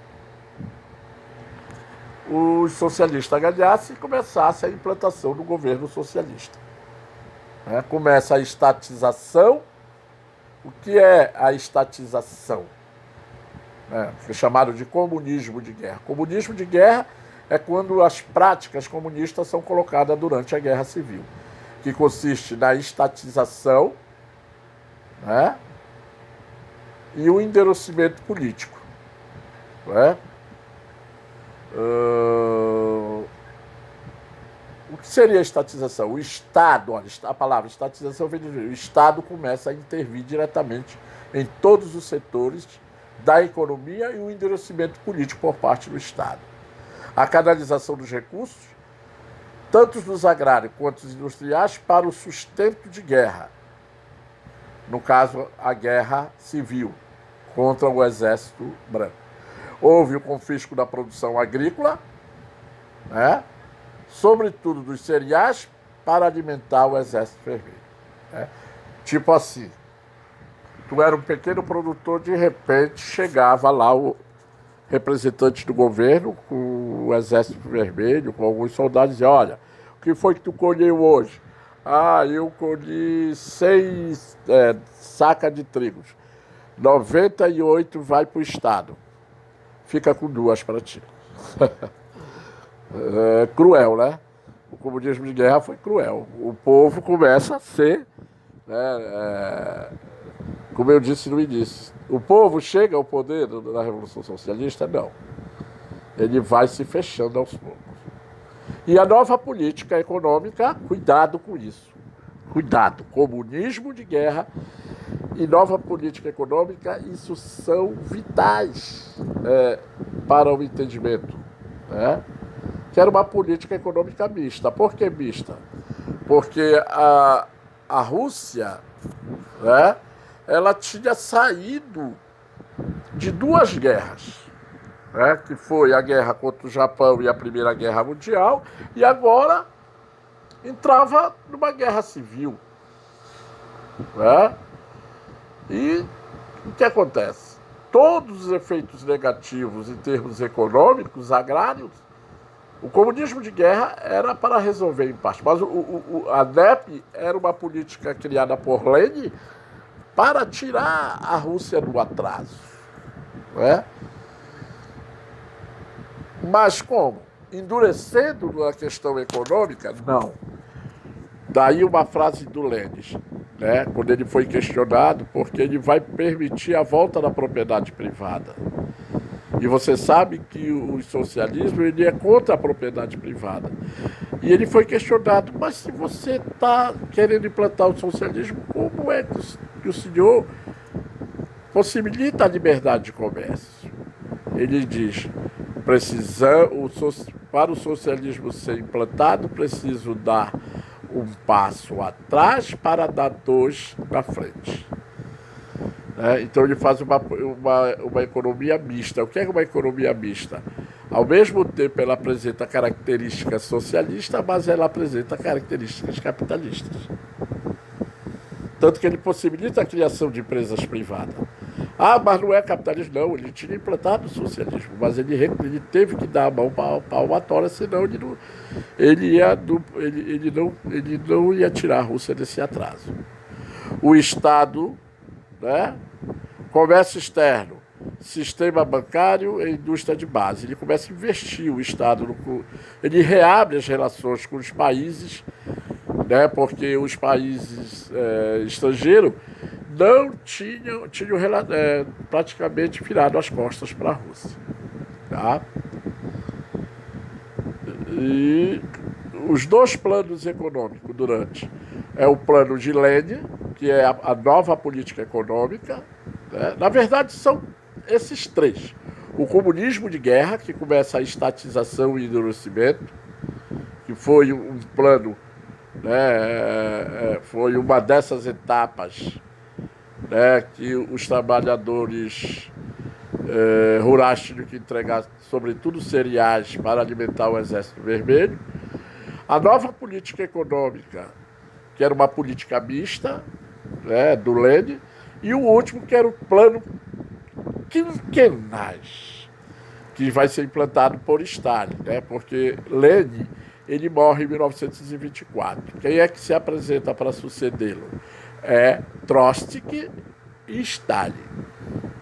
os socialistas ganhassem e começasse a implantação do governo socialista. Né? Começa a estatização. O que é a estatização? Foi chamado de comunismo de guerra. Comunismo de guerra é quando as práticas comunistas são colocadas durante a Guerra Civil, que consiste na estatização, né, e o endurecimento político. Né? O que seria a estatização? O Estado, olha, a palavra estatização vem do o Estado começa a intervir diretamente em todos os setores da economia e o endurecimento político por parte do Estado. A canalização dos recursos, tanto dos agrários quanto dos industriais, para o sustento de guerra. No caso, a guerra civil contra o exército branco. Houve o confisco da produção agrícola, né, sobretudo dos cereais, para alimentar o exército vermelho. Né? Tipo assim, tu era um pequeno produtor, de repente chegava lá o representante do governo com o exército vermelho, com alguns soldados, e dizia: olha, o que foi que tu colheu hoje? Ah, eu colhi 100 sacas de trigo. 98 vai para o Estado. Fica com 2 para ti. É cruel, né? O comunismo de guerra foi cruel. O povo começa a ser, né, como eu disse no início, o povo chega ao poder da Revolução Socialista? Não. Ele vai se fechando aos poucos. E a nova política econômica, cuidado com isso. Cuidado. Comunismo de guerra e nova política econômica, isso são vitais para o entendimento. Né? Que era uma política econômica mista. Por que mista? Porque a Rússia, né, ela tinha saído de 2 guerras, né, que foi a guerra contra o Japão e a Primeira Guerra Mundial, e agora entrava numa guerra civil. Né? E o que acontece? Todos os efeitos negativos em termos econômicos, agrários, o comunismo de guerra era para resolver em parte, mas a NEP era uma política criada por Lenin para tirar a Rússia do atraso. Né? Mas como? Endurecendo a questão econômica? Não. Daí uma frase do Lenin, né, quando ele foi questionado, porque ele vai permitir a volta da propriedade privada. E você sabe que o socialismo, ele é contra a propriedade privada. E ele foi questionado: mas se você está querendo implantar o socialismo, como é que o senhor possibilita a liberdade de comércio? Ele diz: para o socialismo ser implantado, preciso dar um passo atrás para dar 2 na frente. Então ele faz uma economia mista. O que é uma economia mista? Ao mesmo tempo ela apresenta características socialistas, mas ela apresenta características capitalistas. Tanto que ele possibilita a criação de empresas privadas. Ah, mas não é capitalismo. Não, ele tinha implantado o socialismo, mas ele teve que dar a mão palmatória, senão ele não ia tirar a Rússia desse atraso. O Estado, né, comércio externo, sistema bancário e indústria de base. Ele começa a investir o Estado, ele reabre as relações com os países, né, porque os países estrangeiros não tinham praticamente virado as costas para a Rússia. Tá? E os dois planos econômicos durante o plano de Lenin, que é a nova política econômica, né? Na verdade são esses três. O comunismo de guerra, que começa a estatização e endurecimento, que foi um plano, né, foi uma dessas etapas, né, que os trabalhadores rurais tinham que entregar, sobretudo cereais, para alimentar o Exército Vermelho. A nova política econômica, que era uma política mista, né, do Lenin, e o último, que era o plano quinquenais, que vai ser implantado por Stalin, né, porque Lenin ele morre em 1924. Quem é que se apresenta para sucedê-lo? É Trotsky e Stalin.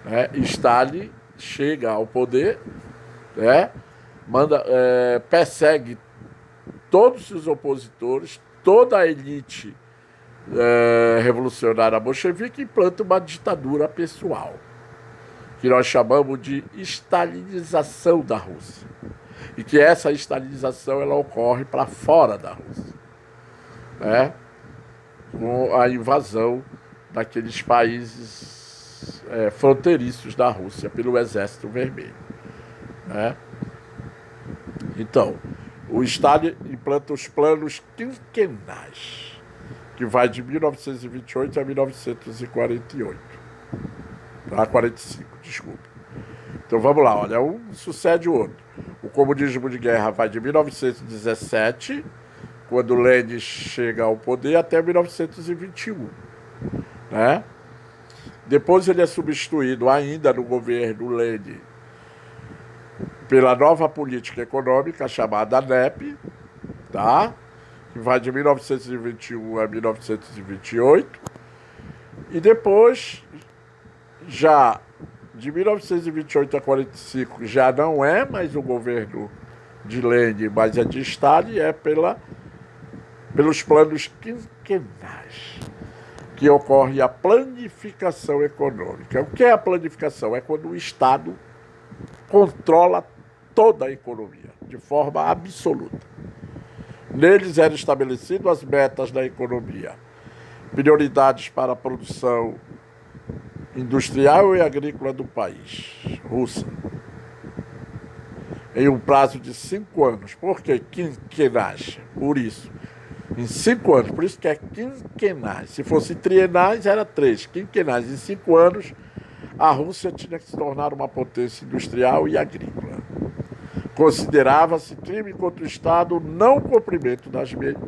Né? Stalin chega ao poder, né? Persegue todos os opositores, toda a elite revolucionária bolchevique, e implanta uma ditadura pessoal, que nós chamamos de stalinização da Rússia. E que essa stalinização ela ocorre para fora da Rússia, né? Com a invasão daqueles países fronteiriços da Rússia pelo Exército Vermelho, né? Então, o Stalin implanta os planos quinquenais, que vai de 1928 a 1948. Tá? 45, desculpa. Então vamos lá, olha, um sucede o outro. O comunismo de guerra vai de 1917, quando Lenin chega ao poder, até 1921. Né? Depois ele é substituído ainda no governo Lenin pela nova política econômica chamada NEP, tá? Que vai de 1921 a 1928. E depois, já de 1928 a 45, já não é mais o governo de Lenin, mas é de Stalin, pelos planos quinquenais, que ocorre a planificação econômica. O que é a planificação? É quando o Estado controla toda a economia, de forma absoluta. Neles eram estabelecidas as metas da economia, prioridades para a produção industrial e agrícola do país, Rússia, em um prazo de 5 anos. Por que quinquenais? Por isso. Em 5 anos, por isso que é quinquenais. Se fosse trienais, era 3. Quinquenais, em 5 anos, a Rússia tinha que se tornar uma potência industrial e agrícola. Considerava-se crime contra o Estado o não cumprimento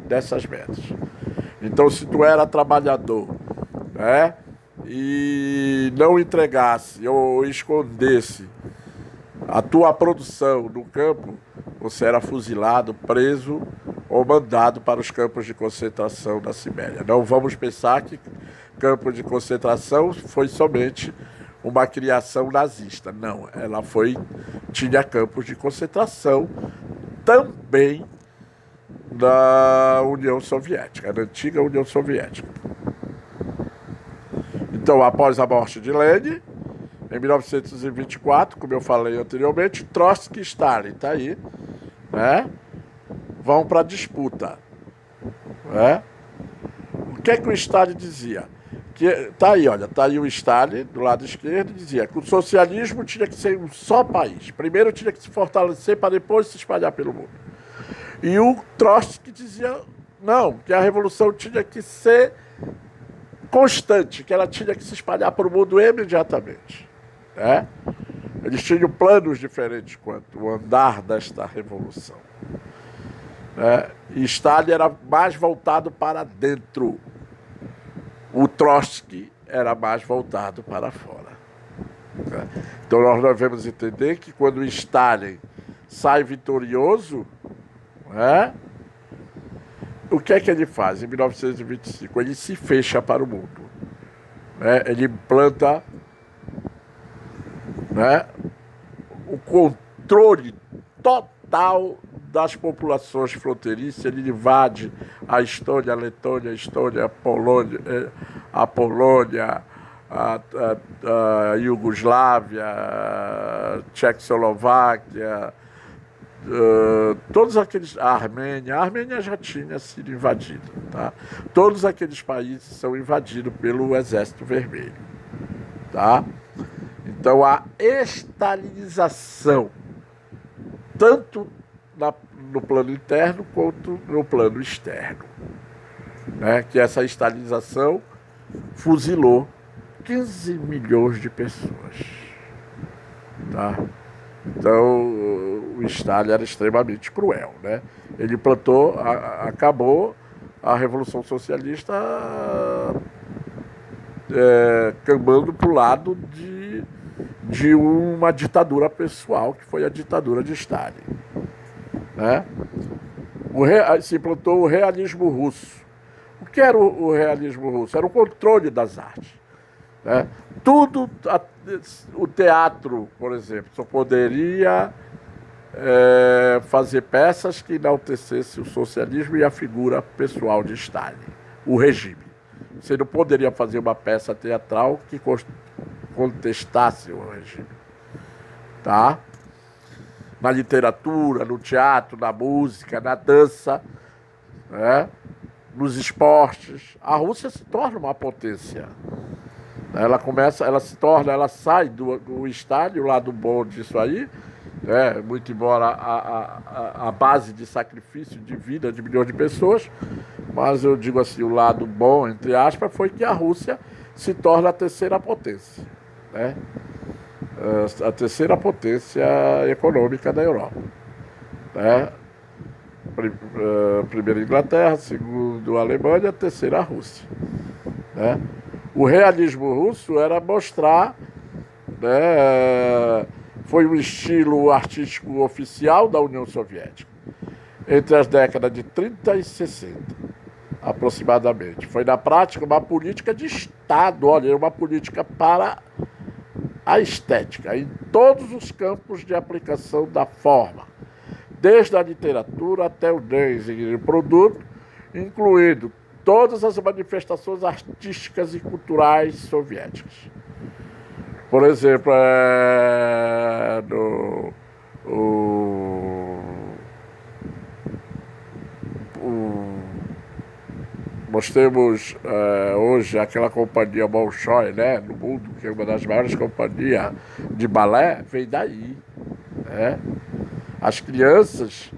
dessas metas. Então, se tu era trabalhador, né, e não entregasse ou escondesse a tua produção no campo, você era fuzilado, preso ou mandado para os campos de concentração da Sibéria. Não vamos pensar que campo de concentração foi somente uma criação nazista. Não, tinha campos de concentração também na União Soviética, na antiga União Soviética. Então, após a morte de Lenin, em 1924, como eu falei anteriormente, Trotsky e Stalin, tá aí, né, vão para a disputa. Né? O que é que o Stalin dizia? Tá aí o Stalin, do lado esquerdo, dizia que o socialismo tinha que ser um só país. Primeiro tinha que se fortalecer para depois se espalhar pelo mundo. E o Trotsky dizia, não, que a revolução tinha que ser constante, que ela tinha que se espalhar para o mundo imediatamente. Né? Eles tinham planos diferentes quanto o andar desta revolução. Né? E Stalin era mais voltado para dentro. O Trotsky era mais voltado para fora. Então nós devemos entender que quando o Stalin sai vitorioso, né, o que é que ele faz em 1925? Ele se fecha para o mundo. Né? Ele implanta, né, o controle total das populações fronteiriças. Ele invade a Estônia, a Letônia, a Estônia, a Polônia, a Iugoslávia, a Tchecoslováquia, todos aqueles, a Armênia já tinha sido invadida, tá? Todos aqueles países são invadidos pelo Exército Vermelho, tá? Então a estalinização, tanto no plano interno quanto no plano externo, né? Que essa estalinização fuzilou 15 milhões de pessoas, tá? Então, o Stalin era extremamente cruel, né? Ele acabou a Revolução Socialista caminhando para o lado de uma ditadura pessoal, que foi a ditadura de Stalin, né? Se implantou o realismo russo. O que era o realismo russo? Era o controle das artes. Né? O teatro, por exemplo, só poderia fazer peças que enaltecessem o socialismo e a figura pessoal de Stalin, o regime. Você não poderia fazer uma peça teatral que contestasse o regime. Tá? Na literatura, no teatro, na música, na dança, né? Nos esportes, a Rússia se torna uma potência. Ela sai do Stalin, o lado bom disso aí, né? Muito embora a base de sacrifício de vida de milhões de pessoas, mas eu digo assim, o lado bom, entre aspas, foi que a Rússia se torna a terceira potência, né? A terceira potência econômica da Europa, né? Primeiro a Inglaterra, segundo a Alemanha, terceira a Rússia, né? O realismo russo era mostrar, né, foi um estilo artístico oficial da União Soviética, entre as décadas de 30 e 60, aproximadamente. Foi, na prática, uma política de Estado, olha, uma política para a estética, em todos os campos de aplicação da forma, desde a literatura até o design de produto, incluindo todas as manifestações artísticas e culturais soviéticas. Por exemplo, nós temos hoje aquela companhia Bolshoi, né, no mundo, que é uma das maiores companhias de balé, vem daí, né? As crianças,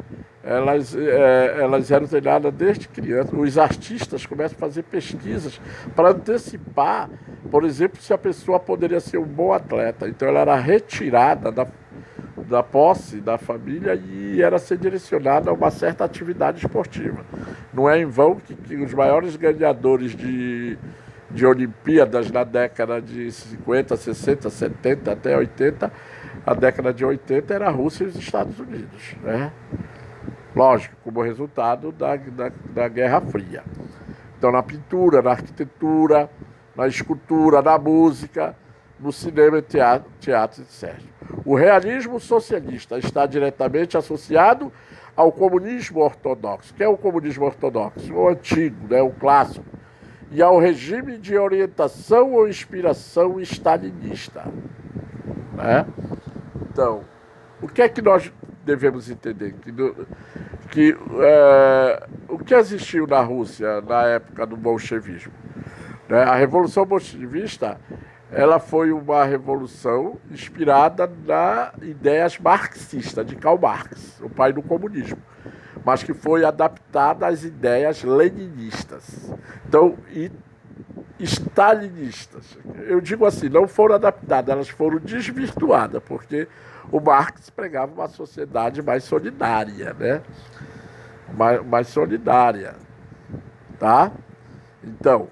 elas eram treinadas desde criança. Os artistas começam a fazer pesquisas para antecipar, por exemplo, se a pessoa poderia ser um bom atleta. Então ela era retirada da posse da família e era ser direcionada a uma certa atividade esportiva. Não é em vão que os maiores ganhadores de Olimpíadas na década de 50, 60, 70 até 80, a década de 80 era a Rússia e os Estados Unidos, né? Lógico, como resultado da Guerra Fria. Então, na pintura, na arquitetura, na escultura, na música, no cinema, teatro, etc. O realismo socialista está diretamente associado ao comunismo ortodoxo. Que é o comunismo ortodoxo? O antigo, né, o clássico. E ao regime de orientação ou inspiração stalinista, né? Então, o que é que nós devemos entender? O que existiu na Rússia na época do bolchevismo? Né? A Revolução Bolchevista, ela foi uma revolução inspirada nas ideias marxistas de Karl Marx, o pai do comunismo, mas que foi adaptada às ideias leninistas. Então, stalinistas. Eu digo assim, não foram adaptadas, elas foram desvirtuadas, porque o Marx pregava uma sociedade mais solidária, né? Mais solidária, tá? Então,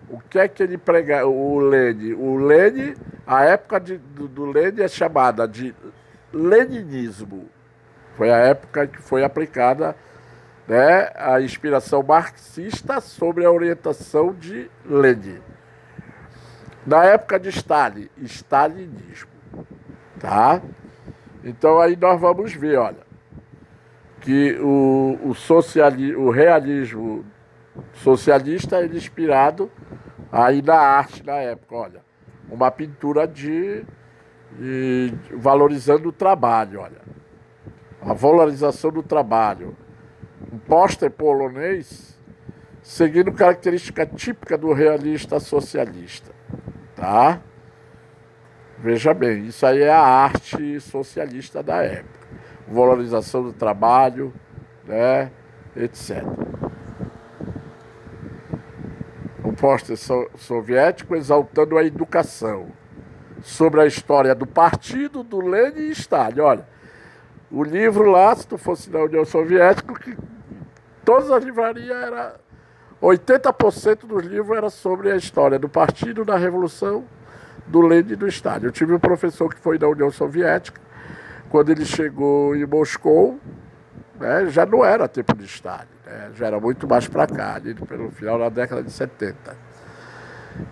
O que é que ele prega? O Lenin? O Lenin, a época do Lenin é chamada de leninismo. Foi a época que foi aplicada, né, a inspiração marxista sobre a orientação de Lenin. Na época de Stalin, stalinismo. Tá? Então aí nós vamos ver, olha, que o realismo socialista ele é inspirado aí na arte da época, olha, uma pintura de valorizando o trabalho, olha, a valorização do trabalho, um póster polonês seguindo característica típica do realista socialista, tá? Veja bem, isso aí é a arte socialista da época, valorização do trabalho, né, etc. Um póster soviético exaltando a educação, sobre a história do partido, do Lenin e Stalin. Olha, o livro lá, se tu fosse na União Soviética, que todas as livrarias era 80% dos livros era sobre a história do partido, da revolução, do Lenin e do Stalin. Eu tive um professor que foi da União Soviética, quando ele chegou em Moscou, né, já não era tempo de Stalin, né, já era muito mais para cá, ali, pelo final da década de 70.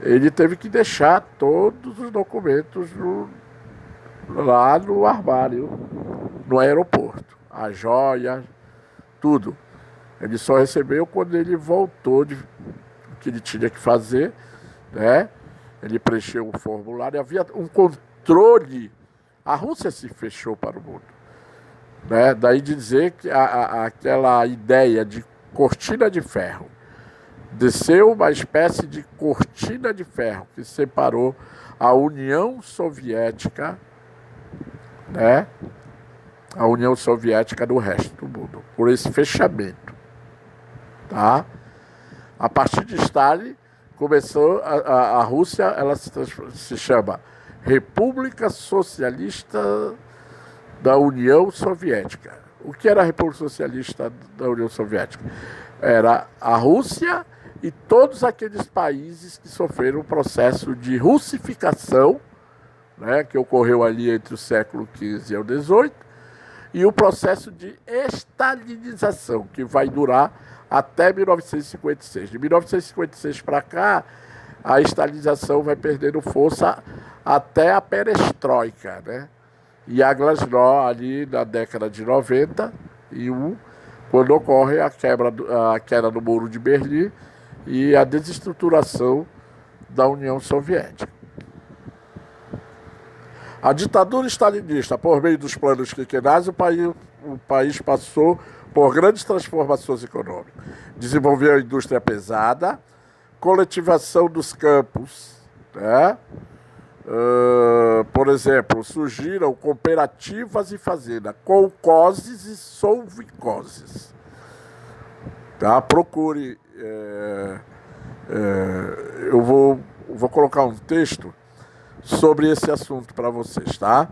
Ele teve que deixar todos os documentos lá no armário, no aeroporto, a joia, tudo. Ele só recebeu quando ele voltou do que ele tinha que fazer, né? Ele preencheu um formulário, havia um controle. A Rússia se fechou para o mundo, né? Daí de dizer que aquela ideia de cortina de ferro desceu uma espécie de cortina de ferro que separou a União Soviética, né? A União Soviética do resto do mundo, por esse fechamento, tá? A partir de Stalin começou a Rússia, ela se chama República Socialista da União Soviética. O que era a República Socialista da União Soviética? Era a Rússia e todos aqueles países que sofreram um processo de russificação, né, que ocorreu ali entre o século XV e o XVIII, e o processo de estalinização, que vai durar até 1956. De 1956 para cá, a estalinização vai perdendo força até a perestroika, né? E a glasnost ali na década de 91, quando ocorre a queda do Muro de Berlim e a desestruturação da União Soviética. A ditadura stalinista, por meio dos planos quinquenais, o país passou por grandes transformações econômicas. Desenvolveu a indústria pesada, coletivação dos campos, né? Por exemplo, surgiram cooperativas e fazendas, colcoses e solvicoses. Tá? Procure. Eu vou colocar um texto sobre esse assunto para vocês, tá?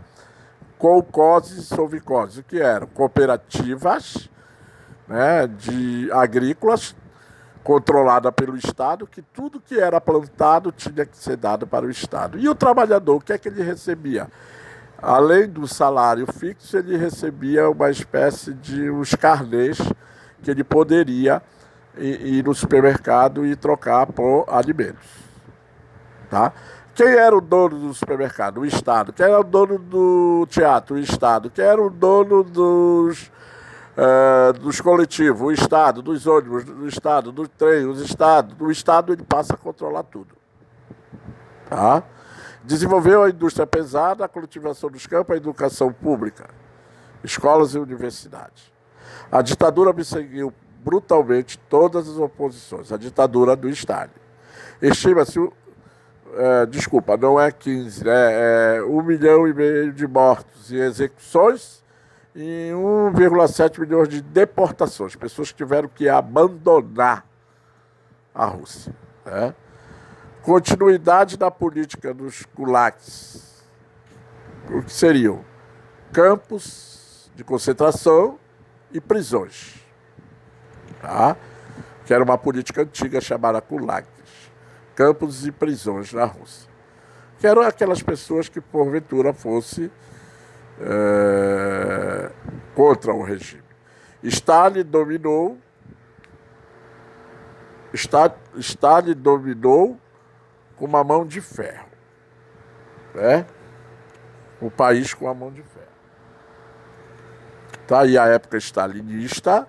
Colcoses e solvicoses, o que eram? Cooperativas, né, de agrícolas, controlada pelo Estado, que tudo que era plantado tinha que ser dado para o Estado. E o trabalhador, o que é que ele recebia? Além do salário fixo, ele recebia uma espécie de uns carnês que ele poderia ir no supermercado e trocar por alimentos, tá? Quem era o dono do supermercado? O Estado. Quem era o dono do teatro? O Estado. Quem era o dono dos coletivos? O Estado. Dos ônibus? Do Estado. Do trem? O Estado. Do Estado ele passa a controlar tudo. Tá? Desenvolveu a indústria pesada, a coletivação dos campos, a educação pública, escolas e universidades. A ditadura perseguiu brutalmente todas as oposições. A ditadura do Stalin. Estima-se... desculpa, não é 15, né? É 1,5 milhão de mortos e execuções e 1,7 milhões de deportações, pessoas que tiveram que abandonar a Rússia, né? Continuidade da política dos gulags, o que seriam campos de concentração e prisões, tá? Que era uma política antiga chamada gulags. campos e prisões na Rússia. Que eram aquelas pessoas que porventura fossem contra o regime. Stalin dominou com uma mão de ferro, né? O país com a mão de ferro. Tá aí a época stalinista,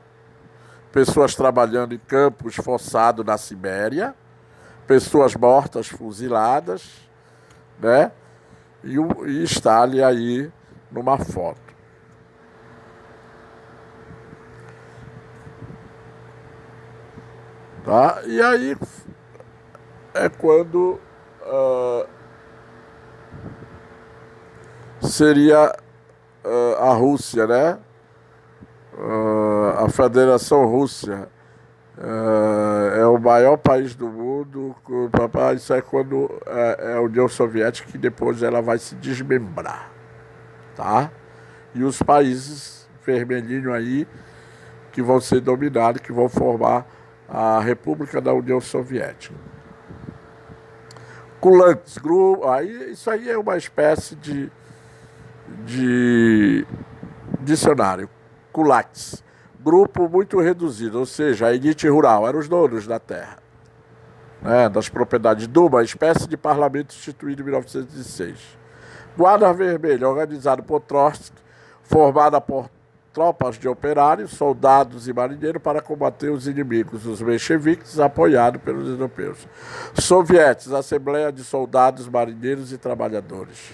pessoas trabalhando em campos forçados na Sibéria, pessoas mortas, fuziladas, né? E Stalin aí numa foto. Tá? E aí é quando seria a Rússia, né? A Federação Rússia é o maior país do mundo. Isso é quando é a União Soviética, que depois ela vai se desmembrar, tá? E os países vermelhinhos aí que vão ser dominados, que vão formar a República da União Soviética. Kulaks, isso aí é uma espécie de dicionário. Kulaks, grupo muito reduzido, ou seja, a elite rural, eram os donos da terra, né, das propriedades. Duma, espécie de parlamento instituído em 1906. Guarda Vermelha, organizado por Trotsky, formada por tropas de operários, soldados e marinheiros para combater os inimigos, os mencheviques, apoiados pelos europeus. Sovietes, Assembleia de Soldados, Marinheiros e Trabalhadores.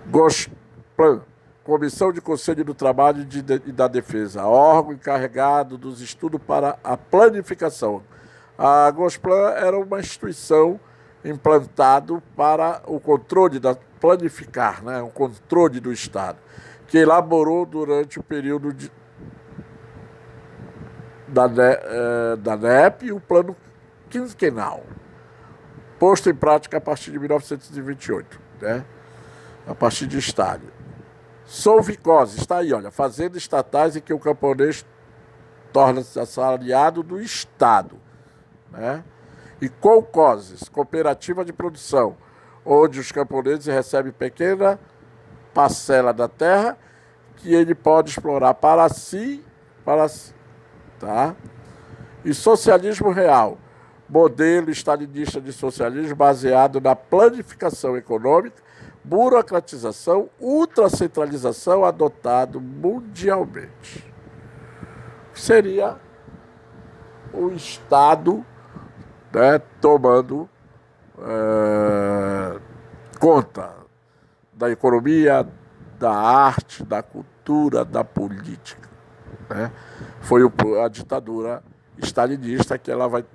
Gosplan, Comissão de Conselho do Trabalho e da Defesa, órgão encarregado dos estudos para a planificação. A Gosplan era uma instituição implantada para o controle da planificar, né, o controle do Estado, que elaborou durante o período da NEP o plano quinquenal, posto em prática a partir de 1928, né, a partir de Stalin. Solvicose, está aí, olha, fazendas estatais em que o camponês torna-se assalariado do Estado, né? E colcoses, cooperativa de produção, onde os camponeses recebem pequena parcela da terra que ele pode explorar para si, tá? E socialismo real, modelo stalinista de socialismo baseado na planificação econômica, burocratização, ultracentralização adotado mundialmente. Seria o Estado, né, tomando conta da economia, da arte, da cultura, da política, né? Foi a ditadura stalinista, que ela vai,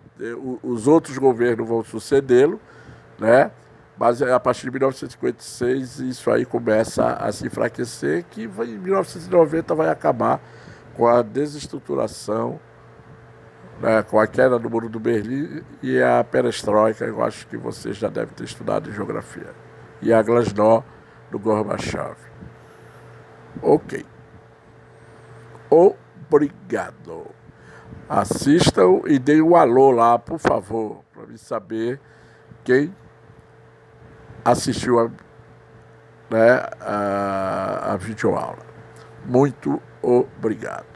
os outros governos vão sucedê-lo, né? Mas a partir de 1956 isso aí começa a se enfraquecer, que em 1990 vai acabar com a desestruturação, né, com a queda do Muro do Berlim e a perestroika. Eu acho que vocês já devem ter estudado em geografia. E a glasnost do Gorbachev. Ok. Obrigado. Assistam e deem um alô lá, por favor, para me saber quem assistiu a videoaula. Muito obrigado.